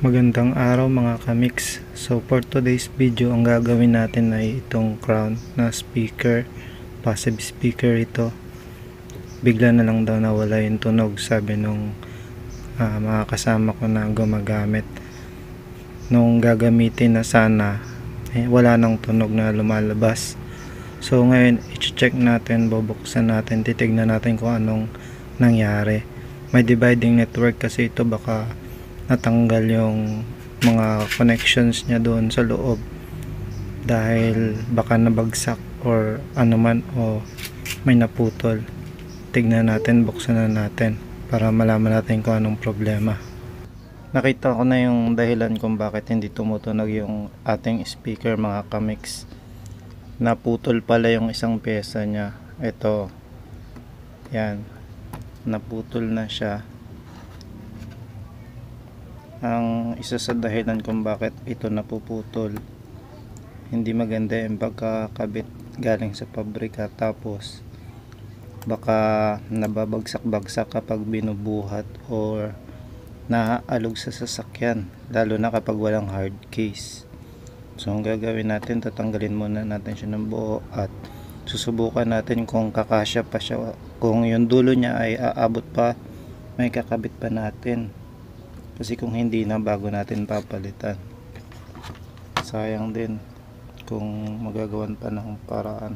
Magandang araw mga kamix. So for today's video, ang gagawin natin ay itong crown na speaker, passive speaker ito. Bigla na lang daw nawala yung tunog, sabi nung mga kasama ko na gumagamit. Nung gagamitin na sana, wala nang tunog na lumalabas. So ngayon, i-check natin, bubuksan natin, titignan natin kung anong nangyari. May dividing network kasi ito, baka natanggal yung mga connections niya doon sa loob dahil baka nabagsak or ano man o may naputol. Tignan natin, buksan na natin para malaman natin kung anong problema. Nakita ko na yung dahilan kung bakit hindi tumutunog yung ating speaker mga kamix. Naputol pala yung isang pyesa niya. Ito, yan, naputol na siya. Ang isa sa dahilan kung bakit ito napuputol, hindi maganda yung pagkakabit galing sa pabrika, tapos baka nababagsak-bagsak kapag binubuhat or naaalog sa sasakyan, lalo na kapag walang hard case. So ang gagawin natin, tatanggalin muna natin siya ng buo at susubukan natin kung kakasya pa siya, kung yung dulo niya ay aabot pa, may kakabit pa natin. Kasi kung hindi na, bago natin papalitan. Sayang din kung magagawan pa ng paraan.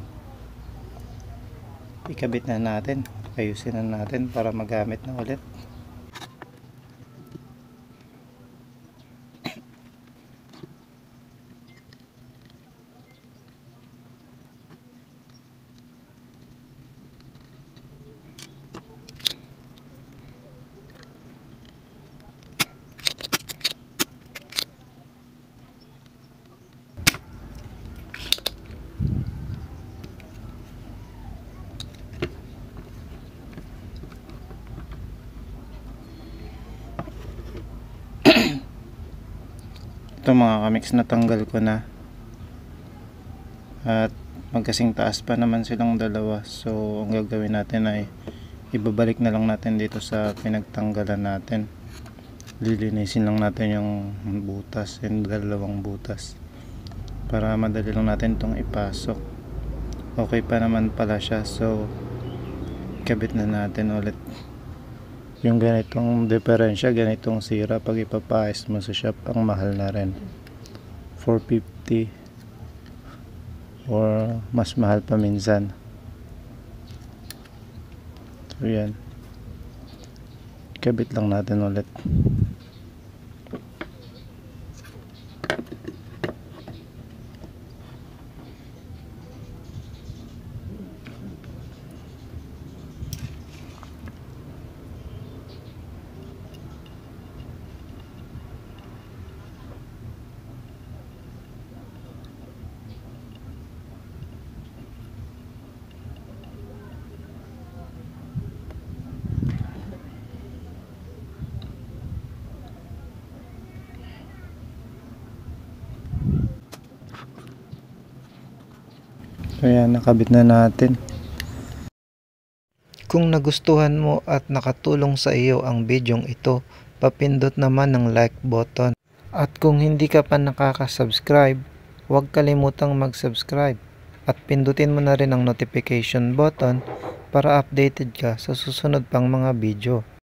Ikabit na natin, ayusin na natin para magamit na ulit. Ito mga kamix, natanggal ko na at magkasing taas pa naman silang dalawa. So ang gagawin natin ay ibabalik na lang natin dito sa pinagtanggalan natin. Lilinisin lang natin yung butas, yung dalawang butas, para madali lang natin itong ipasok. Okay pa naman pala siya, so ikabit na natin ulit. Yung ganitong diferensya, ganitong sira, pag ipapaayos mo sa shop, ang mahal na rin, 450 or mas mahal pa minsan. So yan, ikabit lang natin ulit. Kaya nakabit na natin. Kung nagustuhan mo at nakatulong sa iyo ang bidyong ito, papindot naman ng like button. At kung hindi ka pa nakaka-subscribe, huwag kalimutang mag-subscribe. At pindutin mo na rin ang notification button para updated ka sa susunod pang mga video.